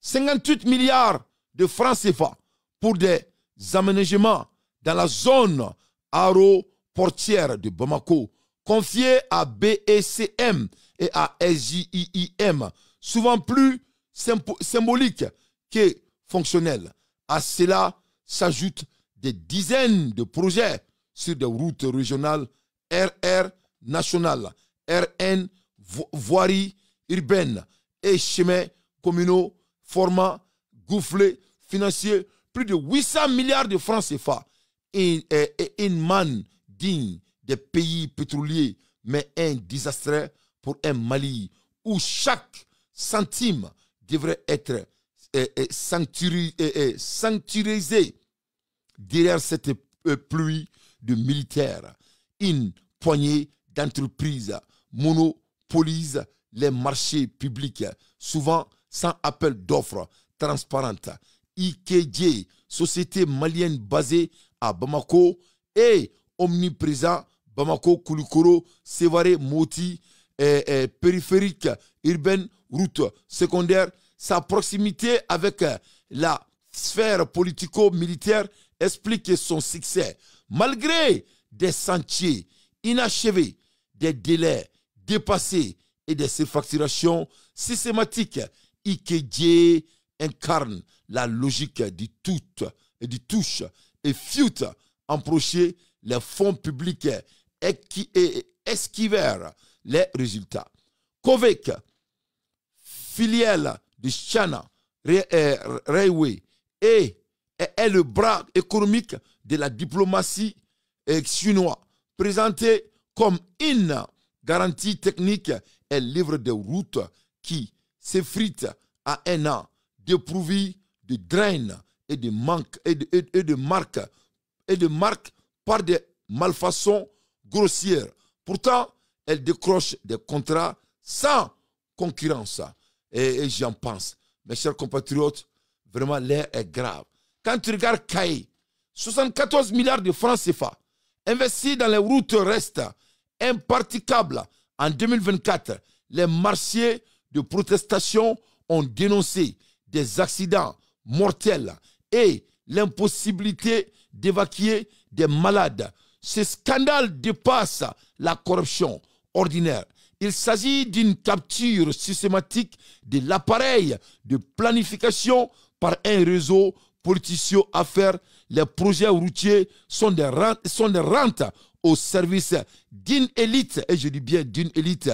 58 milliards de francs CFA pour des aménagements dans la zone aéroportière de Bamako, confiés à BECM et à SJIIM, souvent plus symboliques que fonctionnels. À cela s'ajoutent des dizaines de projets sur des routes régionales, RR nationales, RN voirie urbaine et chemins communaux formant goufflet financier plus de 800 milliards de francs CFA. Une manne digne des pays pétroliers, mais un désastre pour un Mali où chaque centime devrait être sanctuarisé derrière cette pluie de militaires. Une poignée d'entreprises monopolisent les marchés publics, souvent sans appel d'offres transparentes. IKJ, société malienne basée à Bamako, et omniprésent Bamako, Koulikoro, Sévaré, Moti, périphérique, urbaine, route secondaire. Sa proximité avec la sphère politico-militaire explique son succès. Malgré des sentiers inachevés, des délais dépassés et des surfacturations systématiques, IKJ incarne la logique du tout et du touche et fute emprocher les fonds publics et esquiver les résultats. Kovek, filiale de China Railway, est le bras économique de la diplomatie chinoise, présenté comme une garantie technique. Elle livre des routes qui s'effritent à un an, dépourvues de drains et de marques par des malfaçons grossières. Pourtant, elle décroche des contrats sans concurrence. Et j'en pense. Mes chers compatriotes, vraiment l'air est grave. Quand tu regardes CAE, 74 milliards de francs CFA investis dans les routes restent impraticables. En 2024, les marchés de protestation ont dénoncé des accidents mortels et l'impossibilité d'évacuer des malades. Ce scandale dépasse la corruption ordinaire. Il s'agit d'une capture systématique de l'appareil de planification par un réseau politicien-affaires. Les projets routiers sont des rentes au service d'une élite, et je dis bien d'une élite,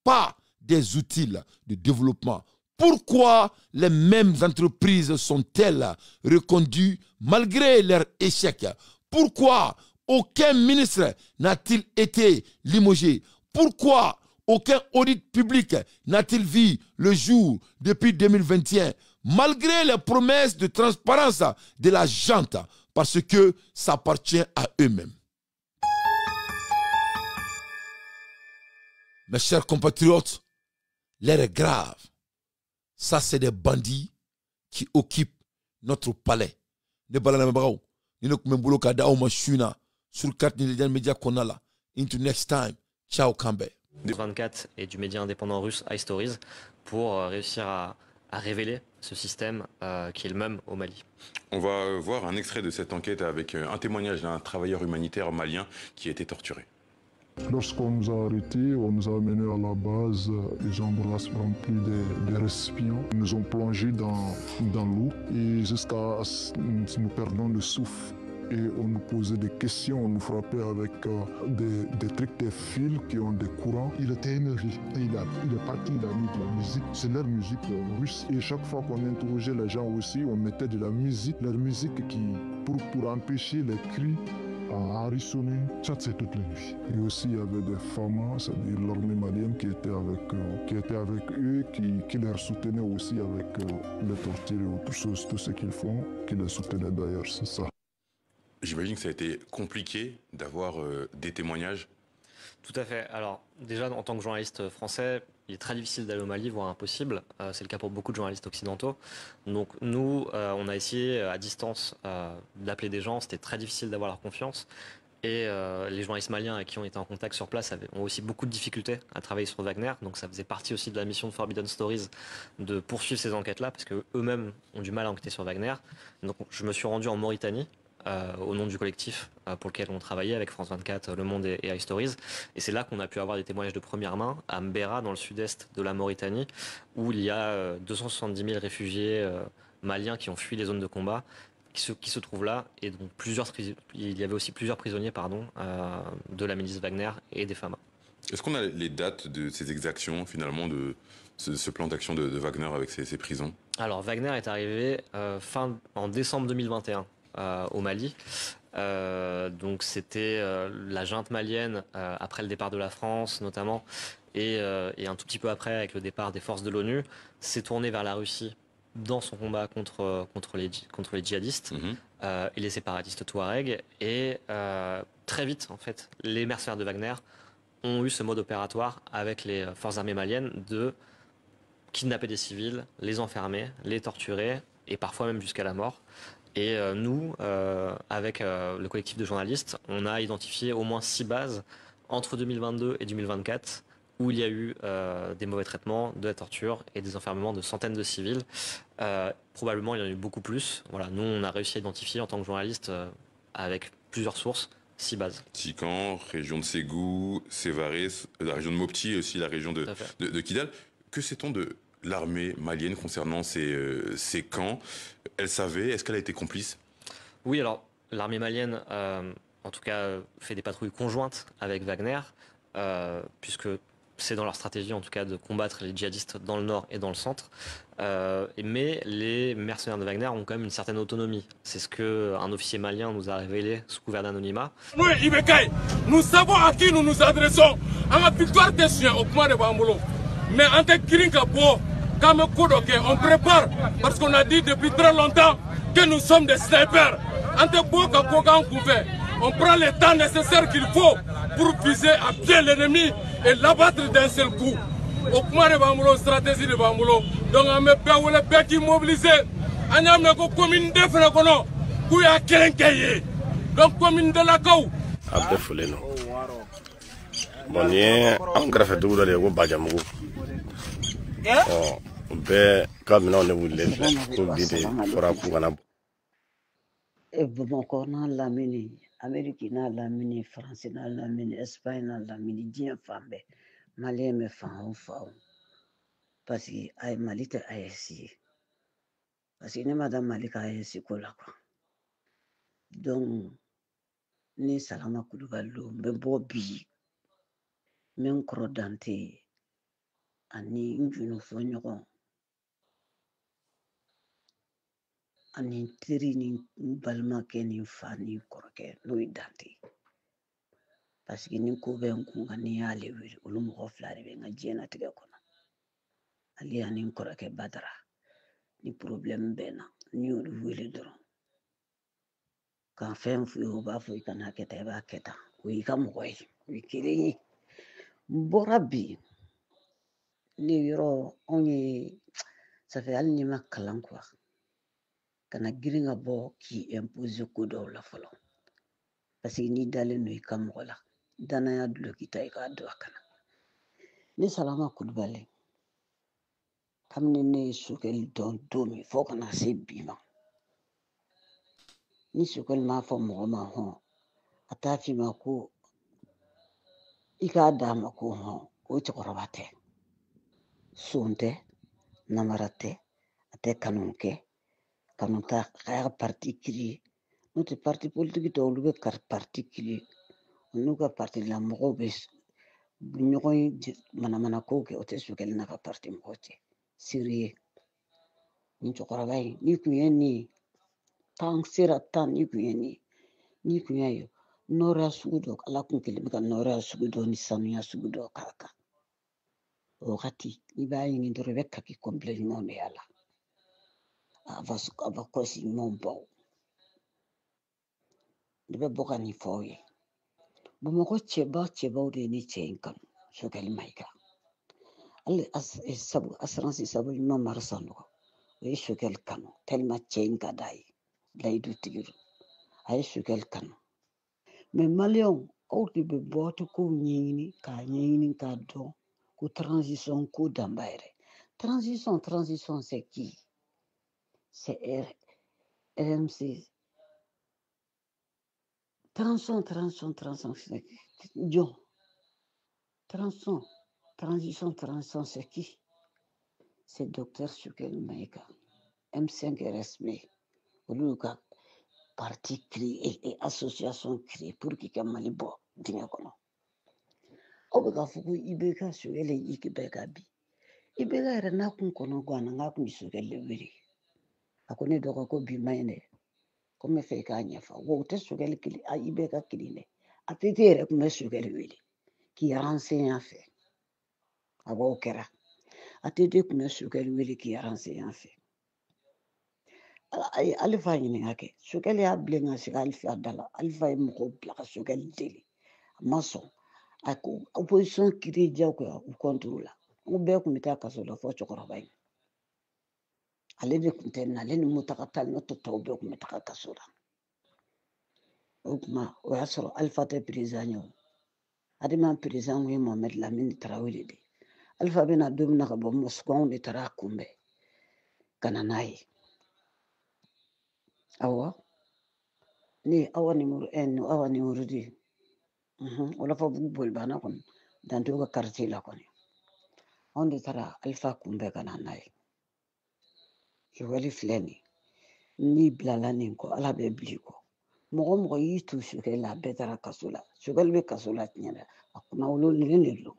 pas des outils de développement. Pourquoi les mêmes entreprises sont-elles reconduites malgré leur échec? Pourquoi aucun ministre n'a-t-il été limogé? Pourquoi aucun audit public n'a-t-il vu le jour depuis 2021 malgré les promesses de transparence de la junte? Parce que ça appartient à eux-mêmes. Mes chers compatriotes, l'air est grave. Ça, c'est des bandits qui occupent notre palais. Into next time. Ciao, Kambe. 24 et du média indépendant russe iStories pour réussir à révéler ce système qui est le même au Mali. On va voir un extrait de cette enquête avec un témoignage d'un travailleur humanitaire malien qui a été torturé. Lorsqu'on nous a arrêtés, on nous a amenés à la base, les embrasses remplis des récipients. Ils nous ont plongés dans l'eau et jusqu'à ce que nous perdons le souffle. Et on nous posait des questions, on nous frappait avec des trucs, des fils qui ont des courants. Il était énervé. Il est parti, il a mis de la musique. C'est leur musique russe. Et chaque fois qu'on interrogeait les gens aussi, on mettait de la musique. Leur musique pour empêcher les cris à rissonner. Ça, c'est toute la nuit. Et aussi, il y avait des femmes, c'est-à-dire l'armée malienne qui était avec eux, qui les soutenait aussi avec les tortures et autres choses, tout ce qu'ils font, qui les soutenaient d'ailleurs, c'est ça. J'imagine que ça a été compliqué d'avoir des témoignages. Tout à fait. Alors déjà, en tant que journaliste français, il est très difficile d'aller au Mali, voire impossible. C'est le cas pour beaucoup de journalistes occidentaux. Donc nous, on a essayé à distance d'appeler des gens. C'était très difficile d'avoir leur confiance. Et les journalistes maliens avec qui on était en contact sur place ont aussi beaucoup de difficultés à travailler sur Wagner. Donc ça faisait partie aussi de la mission de Forbidden Stories de poursuivre ces enquêtes-là parce qu'eux-mêmes ont du mal à enquêter sur Wagner. Donc je me suis rendu en Mauritanie au nom du collectif pour lequel on travaillait avec France 24, Le Monde et iStories. Et c'est là qu'on a pu avoir des témoignages de première main à Mbera, dans le sud-est de la Mauritanie, où il y a 270 000 réfugiés maliens qui ont fui les zones de combat qui se trouvent là, et donc il y avait aussi plusieurs prisonniers de la milice Wagner et des FAMA. Est-ce qu'on a les dates de ces exactions, finalement, de ce plan d'action de Wagner avec ces prisons? Alors, Wagner est arrivé en décembre 2021 au Mali. Donc, c'était la junte malienne, après le départ de la France, notamment, et un tout petit peu après, avec le départ des forces de l'ONU, s'est tourné vers la Russie dans son combat contre les djihadistes et les séparatistes touaregs. Et très vite, en fait, les mercenaires de Wagner ont eu ce mode opératoire avec les forces armées maliennes de kidnapper des civils, les enfermer, les torturer, et parfois même jusqu'à la mort. Et nous, avec le collectif de journalistes, on a identifié au moins 6 bases entre 2022 et 2024 où il y a eu des mauvais traitements, de la torture et des enfermements de centaines de civils. Probablement, il y en a eu beaucoup plus. Voilà, nous, on a réussi à identifier en tant que journaliste, avec plusieurs sources, 6 bases. Tikan, région de Ségou, Sévaré, la région de Mopti et aussi la région de Kidal. Que sait-on de l'armée malienne concernant ces camps? Elle savait, est-ce qu'elle a été complice? Oui, alors l'armée malienne, en tout cas, fait des patrouilles conjointes avec Wagner, puisque c'est dans leur stratégie, en tout cas, de combattre les djihadistes dans le nord et dans le centre. Mais les mercenaires de Wagner ont quand même une certaine autonomie. C'est ce qu'un officier malien nous a révélé sous couvert d'anonymat. Nous savons à qui nous nous adressons. À la victoire des chiens au point de Bambolo. Mais en tant on prépare, parce qu'on a dit depuis très longtemps que nous sommes des snipers. On prend le temps nécessaire qu'il faut pour viser à pied l'ennemi et l'abattre d'un seul coup. Au point de Bambolo, stratégie de Bambolo. Donc on met pas qui mobilisé. On a mis une commune de Frécono, où il y a quelqu'un. Donc commune de la Kau. Bon, ni an kɛrɛfɛ dugu dɔ de ye ko Bajamugu. O bɛɛ ka minɛnw ne wulilen filɛ ko bi de fɔra k'u kana. Bamakɔ n'a lamini, Amérique n'a lamini, France n'a lamini, Espagne n'a lamini, diɲɛ fan bɛɛ. Maliyɛn bɛ fan o fan. Parce que Mali tɛ AES ye. Parce que ne ma da Mali ka AES ko la quoi. Donc ni Salama Kulubali don n bɛ bɔ bi. N bɛ n kɔrɔ Dante ani n junufɔ ɲɔgɔn ani n teri ni n balimakɛ ni n fa ni n kɔrɔkɛ n'o ye Dante. Parce que ni ko bɛ n kun kan ni y'ale wele olu mɔgɔ 2 de bɛ n ka diɲɛlatigɛ kɔnɔ. Ale ani n kɔrɔkɛ Badara ni problème bɛ na ni y'olu wele dɔrɔn ka fɛn f'u ye u b'a fɔ i kana kɛ tan i b'a kɛ tan o y'i ka mɔgɔ ye o ye kelen ye. N bɔra bi ne yɔrɔ anw ye ça fait hali ni ma kalan quoi kana girin ka bɔ k'i imposer ko dɔw la fɔlɔ parce que n'i dalen don i ka mɔgɔ la danaya duloki ta i k'a don a kana. Ne Salama Kulubali kabini ne ye Sokɛli dɔn don min fɔ kana se bi ma ni Sokɛli m'a fɔ mɔgɔ ma hɔn a t'a f'i ma ko i k'a d'a ma ko hɔn o cɛkɔrɔba tɛ son tɛ namara tɛ a tɛ kanu kɛ kanu t'a a y'a parti créer n'o tɛ parti politique tɔw olu bɛ parti créer n'u ka parti la mɔgɔw bɛ ɲɔgɔn manamana kow kɛ o tɛ Sokɛli n'a ka parti mɔgɔw cɛ sérieux ni cɛkɔrɔba in ni kun ye nin ye tan sera tan ni kun ye nin ye ni kun y'a ye nɔɔrɔya sugu dɔ ala kun kelen bɛ ka nɔɔrɔya sugu dɔ ni sanuya sugu dɔ k'a kan o wagati i b'a ɲini dɔrɔn i bɛ kaki complet ɲumanw de y'a la a va kɔsi ɲumanw baw ne bɛ bɔ ka nin fɔ aw ye Bamakɔ cɛbaw de ye ne cɛ in kanu Sokɛli Mayiga hali assurance sabu ɲuman mara Sanogo o ye Sokɛli kanu tellement cɛ in ka d'a ye layidu tigi don a ye Sokɛli kanu mais Malion aw de be bɔti ko ɲɛɲini k'a ɲɛɲini k'a dɔn ko transition ko danba yɛrɛ transition c'est qui c'est RMC transition c'est jɔn transition c'est qui c'est docteur Sukeli Maïga M5 RSB olu ka parti créé et association créée pour qu'il ka Mali bɔ dingɛ kɔnɔ aw bɛ k'a fɔ ko IBK Sukeli IBK bi IBK yɛrɛ n'a kun kɔnɔ ganna n k'a kun bɛ Sukeli de wele a ko ne dɔgɔ ko bi ma ɲi dɛ ko n bɛ fɛ i k'a ɲɛfɔ wa o tɛ Sukeli kelen IBK kelen dɛ a tɛ yɛrɛ kun bɛ Sukeli wele k'i renseigner a fɛ a b'o kɛra a tɛ kun bɛ Sukeli wele k'i renseigner a fɛ Alifa ɲininka kɛ Sukeli y'a bilen ka sigi Alifa da la Alifa ye mɔgɔw bila ka Sukeli deli a ma sɔn a ko opposition kiri jagoya u contre la n ko bɛɛ kun bɛ taa kaso la fɔ cɛkɔrɔba in ale de kun tɛ na ale ni Mutaka Tall n'o tɔw bɛɛ kun bɛ taga kaso la o kuma o y'a sɔrɔ Alifa tɛ président ye o adama président ye Mohamed Lamine Tarawele de Alifa bɛna don min na ka bɔ Moscou de taara a kunbɛn ka na n'a ye awɔ ne awa numéro 1 awa numéro 2 Wolofabugu bolibana kɔni Dantogo ka quartier la kɔni anw de taara Alifa kunbɛn ka na n'a ye Sukeli filɛ nin n'i bilala nin kɔ Ala bɛ bila i kɔ mɔgɔ o mɔgɔ y'i to Sukeli la a bɛɛ taara kaso la Sukeli bɛ kaso la tiɲɛ dɛ a kunna wololen de don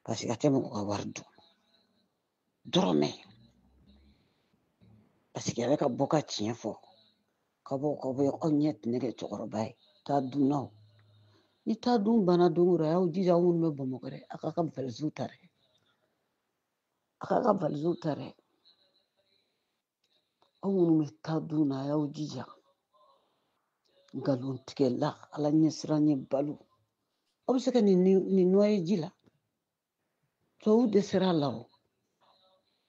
parce que a tɛ mɔgɔ ka wari dun dɔrɔmɛ parce que a bɛ ka bɔ ka tiɲɛ fɔ ka bɔ aw ɲɛ nɛgɛ cɛkɔrɔba ye taa dunnaw ni taa dun banna don o don a y'aw jija aw minnu bɛ Bamakɔ dɛ a k'a ka valisiw ta dɛ a k'a ka valisiw ta dɛ aw minnu bɛ taa dun na a y'aw jija nkalon tigɛla Ala ɲɛsiranɲɛ balo aw bɛ se ka nin nɔ ye ji la tubabuw dɛsɛra a la o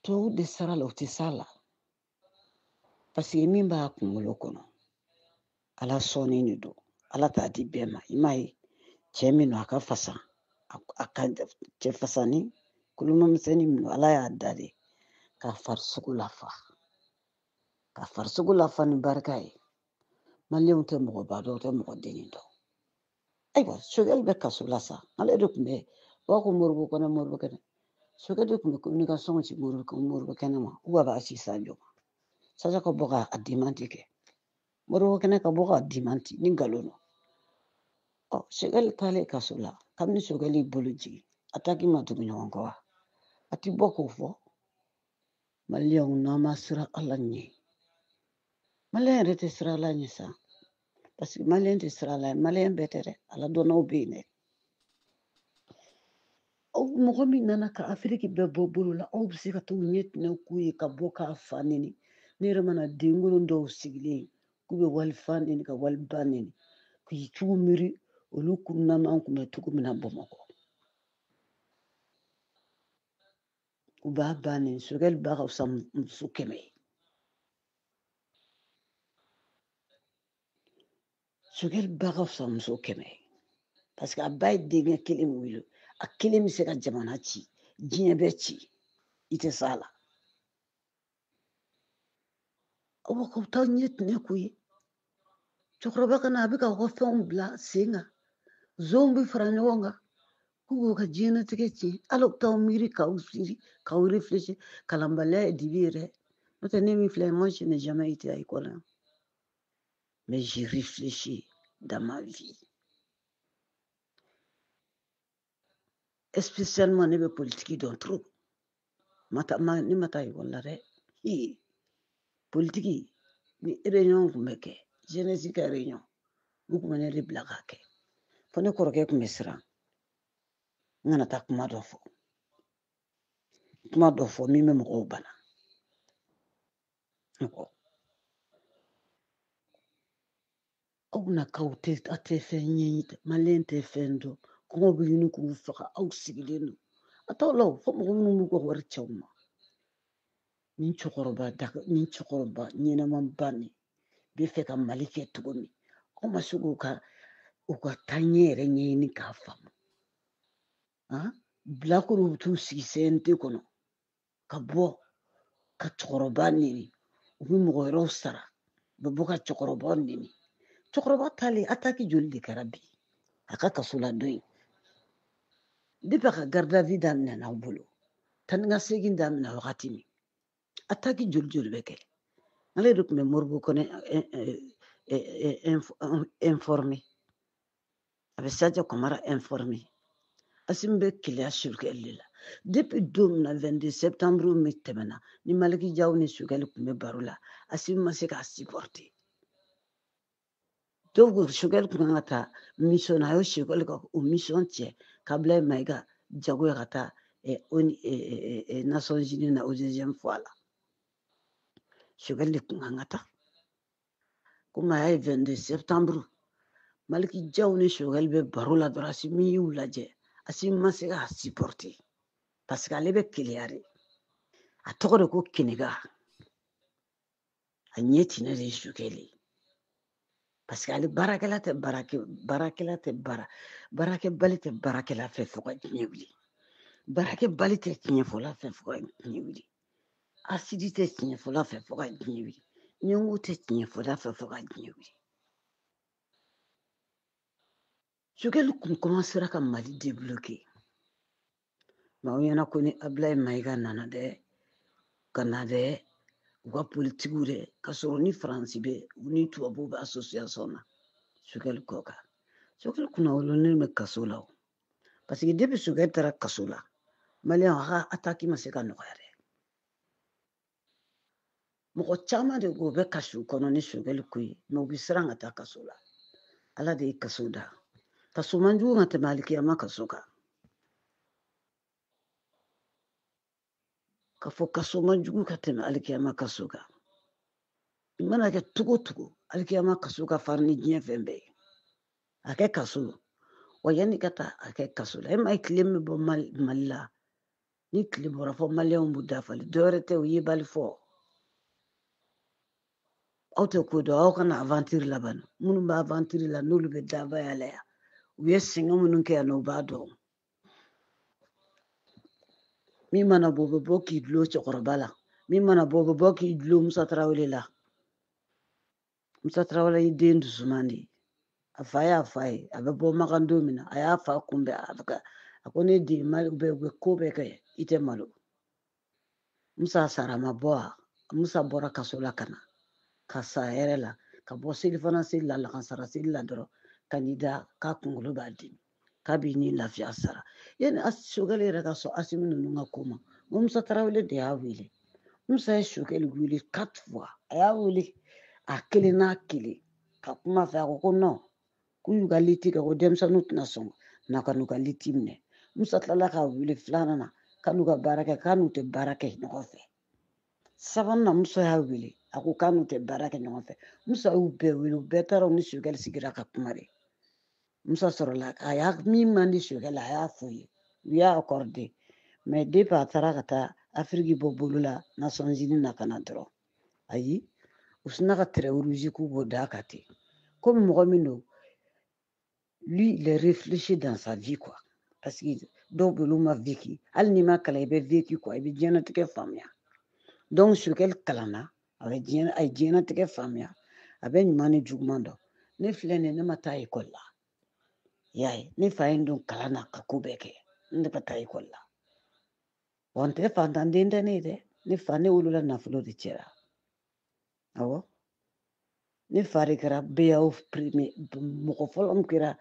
tubabuw dɛsɛra a la o tɛ s'a la parce que min b'a kunkolo kɔnɔ Ala sɔnni de don Ala t'a di bɛɛ ma i m'a ye cɛ min don a ka fasa a ka cɛ fasani kolomamisɛnnin min don Ala y'a da de k'a farisogo lafa ka farisogo lafa ni barika ye Maliyɛnw tɛ mɔgɔba dɔn u tɛ mɔgɔ denni dɔn ayiwa Sukeli bɛ kaso la sa ale de tun bɛ u b'a ko Moribo kɛnɛ Sukeli de tun bɛ communication ci Moribo kɛnɛ ma ou a b'a ci Sadio ma Sadio ka bɔ k'a démenti kɛ Moribo kɛnɛ ka bɔ k'a démenti ni nkalon don Sukeli taalen kaso la kabini Sukeli bolo jigin a taki ma tugu ɲɔgɔn kɔ wa a ti bɔ k'o fɔ Maliyɛnw n'an ma siran Ala ɲɛ Maliyɛn yɛrɛ tɛ siran Ala ɲɛ sa parce que Maliyɛn tɛ siran Ala ɲɛ Maliyɛn bɛɛ tɛ dɛ Ala dɔnnaw bɛ yen dɛ aw mɔgɔ min nana ka Afiriki bɛɛ bɔ bolo la aw bɛ se ka t'u ɲɛ tinɛ k'u ye ka bɔ k'a fa neni ne yɛrɛ mana denkolon dɔw sigilen k'u bɛ walifa neni ka waliba neni k'i cogo miiri olu kurunaman kun bɛ cogo min na Bamakɔ u b'a ba neni Sukeli ba ka fisa muso 100 ye Sukeli ba ka fisa muso 100 ye parce que a ba ye denkɛ kelen wele a kelen bɛ se ka jamana ci diɲɛ bɛɛ ci i tɛ s'a la aw k'aw t'aw ɲɛ tinɛ k'u ye cɛkɔrɔba kana a bɛ ka aw ka fɛnw bila sen kan zonw bɛ fara ɲɔgɔn kan k'u b'u ka diɲɛlatigɛ tiɲɛ hali aw t'aw miiri k'aw siri k'aw réfléchir kalanbaliya ye dibi ye dɛ n'o tɛ ne min filɛ moi je n'ai jamais été à l'école mais j'ai réfléchi dans ma vie spécialement ne bɛ politique dɔn trop ne ma taa école la dɛ politique ni réunion kun bɛ kɛ jeunesse ka réunion u kun bɛ ne de bila k'a kɛ fo ne kɔrɔkɛ kun bɛ siran n kana taa kuma dɔ fɔ min bɛ mɔgɔw bana aw bɛna k'aw tɛ fɛn ɲɛɲini Maliyɛn tɛ fɛn dɔn kɔngɔ bɛ ɲini k'u faga aw sigilen don a t'aw la fo mɔgɔ minnu b'u ka wari cɛw ma nin cɛkɔrɔba ɲɛnɛmanba nin bɛ fɛ ka Mali kɛ cogo min aw ma se k'u ka u ka taa ɲɛ yɛrɛ ɲɛɲini k'a faamu bilakorow bɛ t'u sigi CNT kɔnɔ ka bɔ ka cɛkɔrɔba neni u bɛ mɔgɔ wɛrɛw sara u bɛ bɔ ka cɛkɔrɔbaw neni cɛkɔrɔba taalen ataki joli de kɛra bi a ka kaso la don in depuis a ka garde à vue daminɛ n'aw bolo tani ka segin daminɛ wagati min ataki joli bɛ kɛ ale de tun bɛ Moribo Kɔnɛ informé a bɛ Sadio Kamara informé Assimi bɛ Keleya Sugɛli de la depuis don min na 22 septembre min tɛmɛna ni Maliki Jaw ni Sugɛli tun bɛ baro la Assimi ma se k'a supporter donc Sugɛli tun kan ka taa mission na a y'o Sugɛli ka o mission cɛ Ablaye Mayiga jagoya ka taa Nations Unies na o 2e fois la Sugɛli de tun kan ka taa komi a y'a ye 22 septembre Maliki Jaw ni Sugɛli bɛ baro la dɔrɔn Assimi y'u lajɛ Assimi ma se k'a supporter parce que ale bɛ Keleya de a tɔgɔ de ko Kiniga a ɲɛ tinɛ de ye Sugɛli parce que ale baarakɛla tɛ baarakɛbali tɛ baarakɛla fɛ fo ka diɲɛ wuli baarakɛbali tɛ tiɲɛfɔla fɛ fo ka diɲɛ wuli asidi tɛ tiɲɛfɔla fɛ fo ka diɲɛ wuli ɲɛngo tɛ tiɲɛfɔla fɛ fo ka diɲɛ wuli Sugɛli kun commencera ka Mali débloquer mais aw ɲɛna ko ni Ablaye Mayiga nana dɛ ka na dɛ u ka politikiw dɛ ka sɔrɔ ni Faransi bɛ u ni tubabuw bɛ association na Sugɛli kɔ kan Sugɛli kunna wololen bɛ kaso la parce que depuis Sugɛli taara kaso la Maliyɛnw a ka attaque ma se ka nɔgɔya dɛ mɔgɔ caman de ko u bɛ kaso kɔnɔ ni Sugɛli ko ye mais u bɛ siran ka taa kaso la Ala de ye kaso da kaso man jugu ka tɛmɛ Alikiyama kaso kan ka fɔ kaso man jugu ka tɛmɛ Alikiyama kaso kan i mana kɛ cogo o cogo Alikiyama kaso ka farin ni diɲɛ fɛn bɛɛ ye a kɛ kaso wa yanni ka taa a kɛ kaso la e ma ye tile min bɔ Mali la ni tile bɔra fɔ Maliyɛnw b'u dafali dɔwɛrɛ tɛ u ye bali fɔ aw tɛ ko dɔn aw kana aventure laban minnu bɛ aventure la n'olu bɛ dabaya la yan u ye sɛgɛn minnu kɛ yan nɔ u b'a dɔn min mana bɔ u bɛ bɔ k'i dulon cɛkɔrɔba la min mana bɔ u bɛ bɔ k'i dulon Musa Tarawele la Musa Tarawele ye den dusuman de ye a fa y'a fa ye a bɛ bɔ Makan don min na a y'a fa kunbɛn a ko ne den Mali u bɛ ko bɛɛ kɛ i tɛ malo Musa sara ma bɔ wa Musa bɔra kaso la ka na ka sa a yɛrɛ la ka bɔ selifana seli la lakansara seli la dɔrɔn ka n'i da k'a kunkolo b'a dimi k'a b'i ni lafiya sara yanni Sugɛli yɛrɛ ka sɔn Assimi ninnu ka ko ma Musa Tarawele de y'a wele Musa ye Sugɛli wele 4 fois a y'a wele a kelen n'a kelen ka kuma fɛ a ko non k'u y'u ka liti kɛ ko denmisɛnninw tɛna sɔn na ka n'u ka liti minɛ Musa tilala k'a wele 2nan na ka n'u ka baara kɛ k'a n'u tɛ baara kɛ ɲɔgɔn fɛ 3nan na Musa y'a wele a ko k'a n'u tɛ baara kɛ ɲɔgɔn fɛ Musa y'u bɛɛ wele u bɛɛ taara u ni Sugɛli sigira ka kuma de Musa sɔrɔla a y'a min man di Sugɛli a y'a fɔ ye u y'a accordé mais depuis a taara ka taa Afiriki bɔ bolo la Nations Unies na ka na dɔrɔn ayi u sina ka tɛrɛ rouge k'u b'o d'a kan ten komi mɔgɔ min don lui il réfléchit dans sa vie quoi parce que dɔw bɛ olu ma vécu hali n'i ma kalan i bɛ vécu quoi i bɛ diɲɛlatigɛ faamuya donc Sugɛli kalanna a ye diɲɛlatigɛ faamuya a bɛ ɲuman ni juguman dɔn ne filɛ nin ye ne ma taa école la i y'a ye ne fa ye n don kalan na ka ko bɛɛ kɛ ne ka taa école la wa n tɛ fantanden tɛ ne ye dɛ ne fa ne wolola nafolo de cɛra awɔ ne fa de kɛra BAO premier mɔgɔ fɔlɔ min kɛra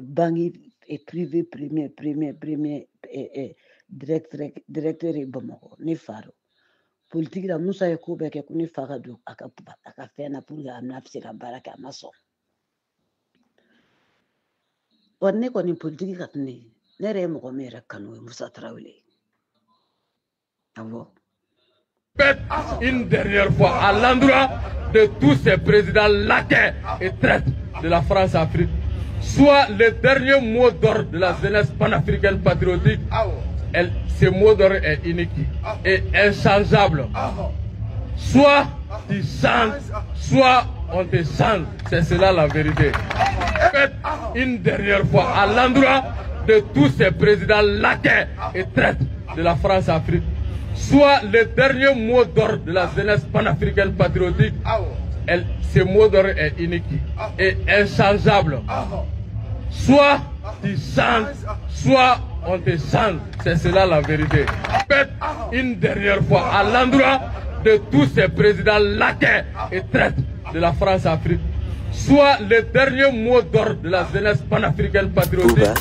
banque privé premier directeur ye Bamakɔ ne fa don politique la Musa ye ko bɛɛ kɛ ko ne fa ka don a ka fɛn na pour que a bɛna se ka baara kɛ a ma sɔn wa ne kɔni politique ka di ne ye ne yɛrɛ ye mɔgɔ min yɛrɛ kanu ye Musa Tarawele awɔ. Une dernière fois à l'endroit de tous ces présidents laquais et traîtres de la France-Afrique, soit le dernier mot d'ordre de la jeunesse panafricaine patriotique, ce mot d'ordre est unique et inchangeable. Soit tu chantes, soit on te chante. C'est cela la vérité. Faites une dernière fois à l'endroit de tous ces présidents laquais et traites de la France-Afrique, soit le dernier mot d'ordre de la jeunesse panafricaine patriotique. Ce mot d'ordre est unique et inchangeable. Soit tu changes, soit on te change. C'est cela la vérité. Faites une dernière fois à l'endroit de tous ces présidents laquais et traites de la France-Afrique, soit le dernier mot d'ordre de la jeunesse panafricaine patriotique.